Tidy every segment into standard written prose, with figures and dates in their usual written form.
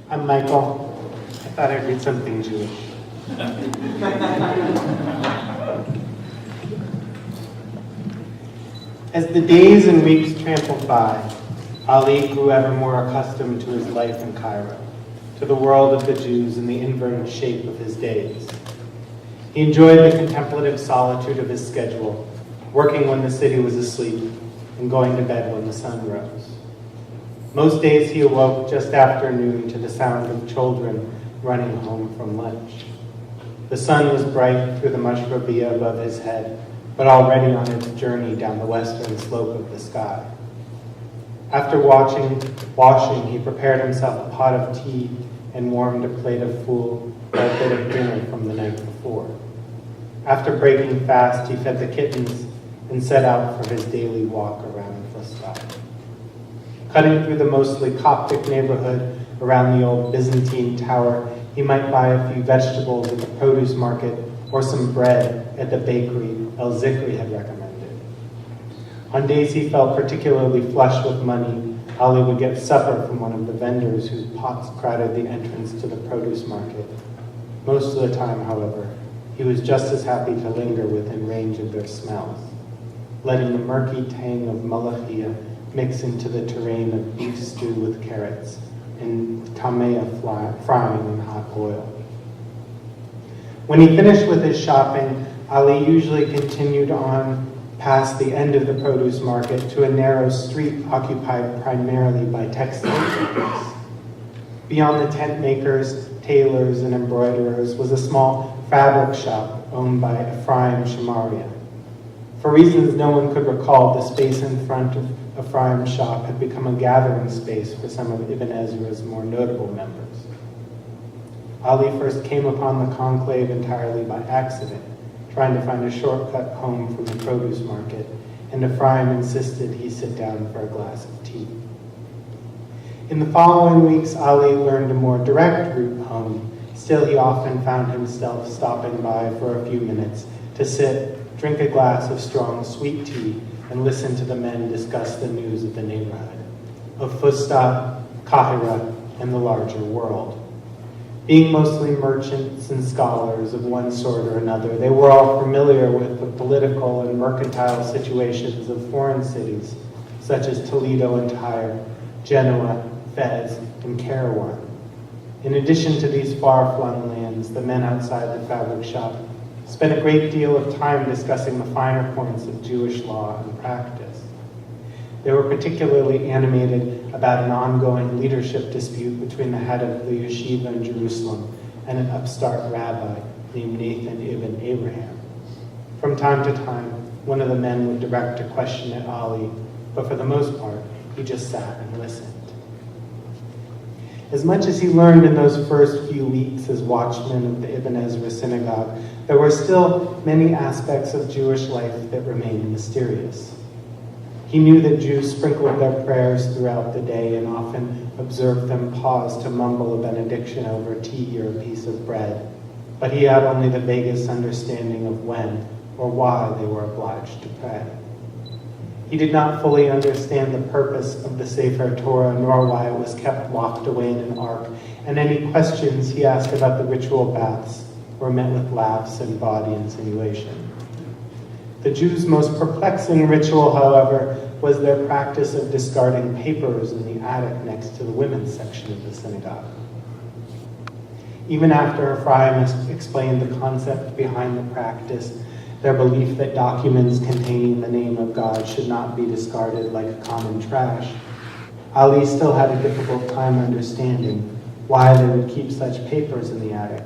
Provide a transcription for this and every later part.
I'm Michael. I thought I'd read something Jewish. As the days and weeks trampled by, Ali grew ever more accustomed to his life in Cairo, to the world of the Jews and the inverted shape of his days. He enjoyed the contemplative solitude of his schedule, working when the city was asleep and going to bed when the sun rose. Most days he awoke just after noon to the sound of children running home from lunch. The sun was bright through the mashrabiyah above his head, but already on its journey down the western slope of the sky. After washing, he prepared himself a pot of tea and warmed a plate of food, a bit of dinner from the night before. After breaking fast, he fed the kittens and set out for his daily walk around Fustat. Cutting through the mostly Coptic neighborhood around the old Byzantine tower, he might buy a few vegetables at the produce market or some bread at the bakery El Zikri had recommended. On days he felt particularly flush with money, Ali would get supper from one of the vendors whose pots crowded the entrance to the produce market. Most of the time, however, he was just as happy to linger within range of their smells, letting the murky tang of malachia mix into the terrain of beef stew with carrots and kamea frying in hot oil. When he finished with his shopping, Ali usually continued on past the end of the produce market to a narrow street occupied primarily by textile workers. Beyond the tent makers, tailors, and embroiderers was a small fabric shop owned by Ephraim Shamaria. For reasons no one could recall, the space in front of Ephraim's shop had become a gathering space for some of Ibn Ezra's more notable members. Ali first came upon the conclave entirely by accident, trying to find a shortcut home from the produce market, and Ephraim insisted he sit down for a glass of tea. In the following weeks, Ali learned a more direct route home. Still, he often found himself stopping by for a few minutes to sit, drink a glass of strong sweet tea, and listen to the men discuss the news of the neighborhood, of Fustat, Qahira, and the larger world. Being mostly merchants and scholars of one sort or another, they were all familiar with the political and mercantile situations of foreign cities, such as Toledo and Tyre, Genoa, Fez, and Kairouan. In addition to these far-flung lands, the men outside the fabric shop spent a great deal of time discussing the finer points of Jewish law and practice. They were particularly animated about an ongoing leadership dispute between the head of the yeshiva in Jerusalem and an upstart rabbi named Nathan ibn Abraham. From time to time, one of the men would direct a question at Ali, but for the most part, he just sat and listened. As much as he learned in those first few weeks as watchman of the Ibn Ezra synagogue, there were still many aspects of Jewish life that remained mysterious. He knew that Jews sprinkled their prayers throughout the day and often observed them pause to mumble a benediction over tea or a piece of bread, but he had only the vaguest understanding of when or why they were obliged to pray. He did not fully understand the purpose of the Sefer Torah, nor why it was kept locked away in an ark, and any questions he asked about the ritual baths were met with laughs and bawdy insinuation. The Jews' most perplexing ritual, however, was their practice of discarding papers in the attic next to the women's section of the synagogue. Even after Ephraim explained the concept behind the practice, their belief that documents containing the name of God should not be discarded like common trash, Ali still had a difficult time understanding why they would keep such papers in the attic,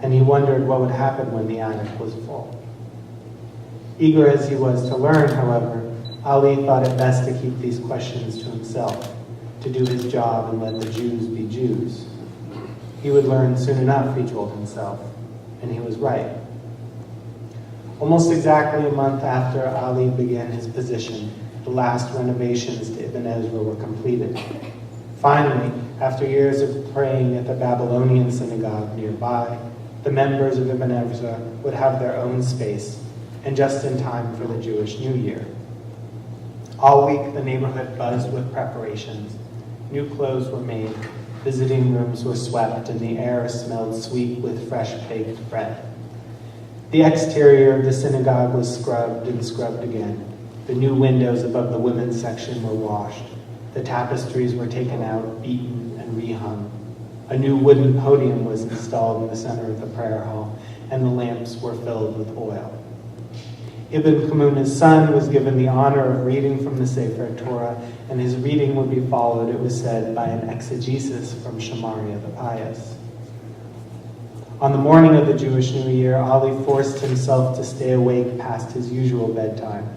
and he wondered what would happen when the attic was full. Eager as he was to learn, however, Ali thought it best to keep these questions to himself, to do his job and let the Jews be Jews. He would learn soon enough, he told himself, and he was right. Almost exactly a month after Ali began his position, the last renovations to Ibn Ezra were completed. Finally, after years of praying at the Babylonian synagogue nearby, the members of Ibn Ezra would have their own space, and just in time for the Jewish New Year. All week, the neighborhood buzzed with preparations. New clothes were made, Visiting rooms were swept and the air smelled sweet with fresh baked bread. The exterior of the synagogue was scrubbed and scrubbed again. The new windows above the women's section were washed. The tapestries were taken out, beaten, and rehung. A new wooden podium was installed in the center of the prayer hall, and the lamps were filled with oil. Ibn Kamuna's son was given the honor of reading from the Sefer Torah, and his reading would be followed, it was said, by an exegesis from Shamaria the Pious. On the morning of the Jewish New Year, Ali forced himself to stay awake past his usual bedtime.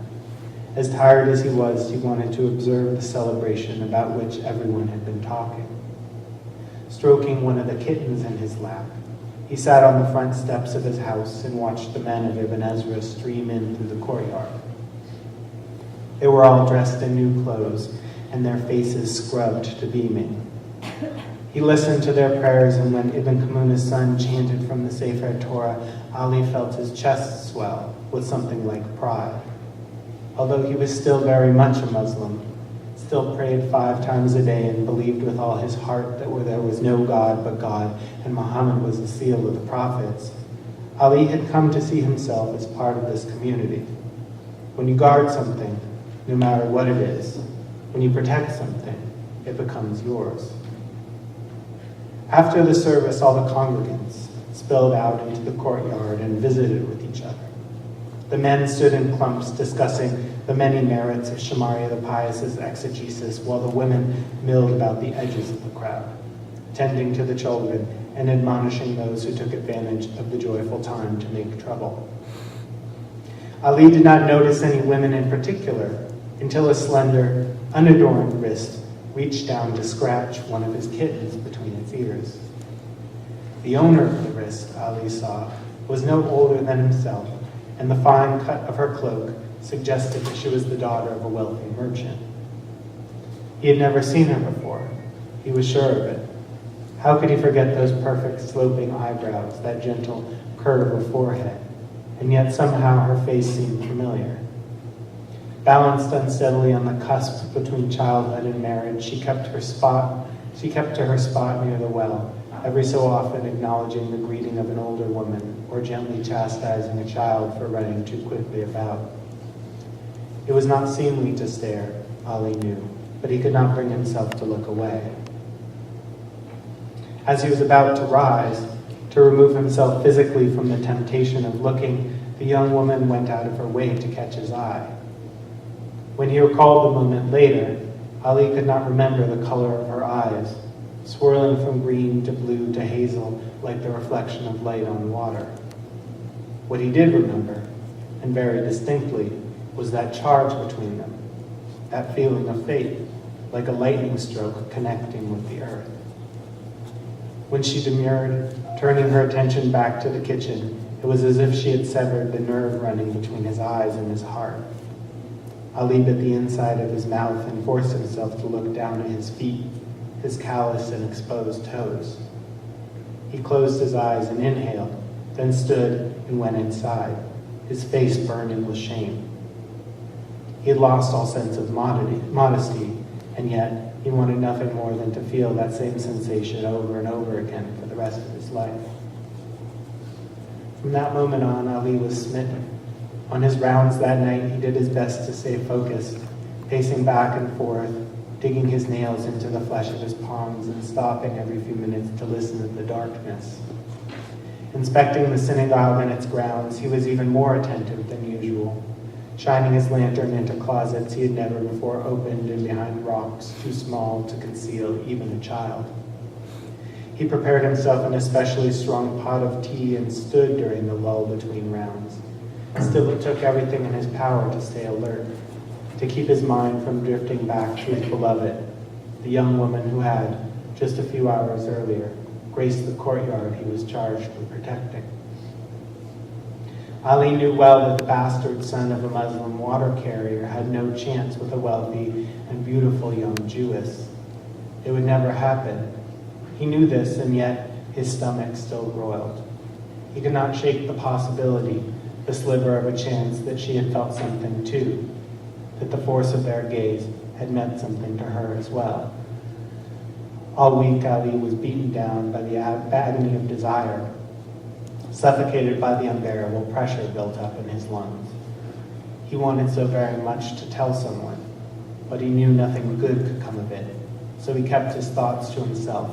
As tired as he was, he wanted to observe the celebration about which everyone had been talking. Stroking one of the kittens in his lap, he sat on the front steps of his house and watched the men of Ibn Ezra stream in through the courtyard. They were all dressed in new clothes, and their faces scrubbed to beaming. He listened to their prayers, and when Ibn Kamuna's son chanted from the Sefer Torah, Ali felt his chest swell with something like pride. Although he was still very much a Muslim, still prayed 5 times a day and believed with all his heart that there was no God but God and Muhammad was the seal of the prophets, Ali had come to see himself as part of this community. When you guard something, no matter what it is, when you protect something, it becomes yours. After the service, all the congregants spilled out into the courtyard and visited with each other. The men stood in clumps discussing the many merits of Shamaria the Pious's exegesis, while the women milled about the edges of the crowd, tending to the children and admonishing those who took advantage of the joyful time to make trouble. Ali did not notice any women in particular until a slender, unadorned wrist reached down to scratch one of his kittens between its ears. The owner of the wrist, Ali saw, was no older than himself, and the fine cut of her cloak suggested that she was the daughter of a wealthy merchant. He had never seen her before. He was sure of it. How could he forget those perfect sloping eyebrows, that gentle curve of forehead, and yet somehow her face seemed familiar. Balanced unsteadily on the cusp between childhood and marriage, she kept to her spot near the well, every so often acknowledging the greeting of an older woman or gently chastising a child for running too quickly about. It was not seemly to stare, Ali knew, but he could not bring himself to look away. As he was about to rise, to remove himself physically from the temptation of looking, the young woman went out of her way to catch his eye. When he recalled the moment later, Ali could not remember the color of her eyes, swirling from green to blue to hazel like the reflection of light on water. What he did remember, and very distinctly, was that charge between them, that feeling of fate, like a lightning stroke connecting with the earth. When she demurred, turning her attention back to the kitchen, it was as if she had severed the nerve running between his eyes and his heart. Ali bit the inside of his mouth and forced himself to look down at his feet, his calloused and exposed toes. He closed his eyes and inhaled, then stood and went inside, his face burning with shame. He had lost all sense of modesty, and yet he wanted nothing more than to feel that same sensation over and over again for the rest of his life. From that moment on, Ali was smitten. On his rounds that night, he did his best to stay focused, pacing back and forth, digging his nails into the flesh of his palms and stopping every few minutes to listen to the darkness. Inspecting the synagogue and its grounds, he was even more attentive than usual, shining his lantern into closets he had never before opened and behind rocks too small to conceal even a child. He prepared himself an especially strong pot of tea and stood during the lull between rounds. Still, it took everything in his power to stay alert, to keep his mind from drifting back to his beloved, the young woman who had, just a few hours earlier, graced the courtyard he was charged with protecting. Ali knew well that the bastard son of a Muslim water carrier had no chance with a wealthy and beautiful young Jewess. It would never happen. He knew this, and yet his stomach still roiled. He could not shake the possibility, the sliver of a chance that she had felt something too, that the force of their gaze had meant something to her as well. All week, Ali was beaten down by the agony of desire, suffocated by the unbearable pressure built up in his lungs. He wanted so very much to tell someone, but he knew nothing good could come of it, so he kept his thoughts to himself,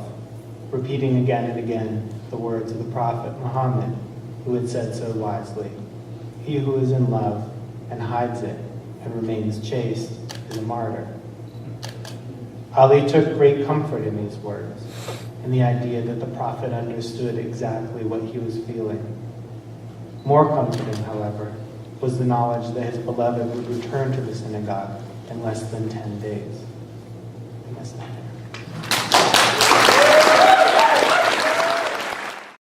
repeating again and again the words of the Prophet Muhammad, who had said so wisely, "He who is in love and hides it and remains chaste is a martyr." Ali took great comfort in these words, in the idea that the Prophet understood exactly what he was feeling. More comforting, however, was the knowledge that his beloved would return to the synagogue in less than 10 days.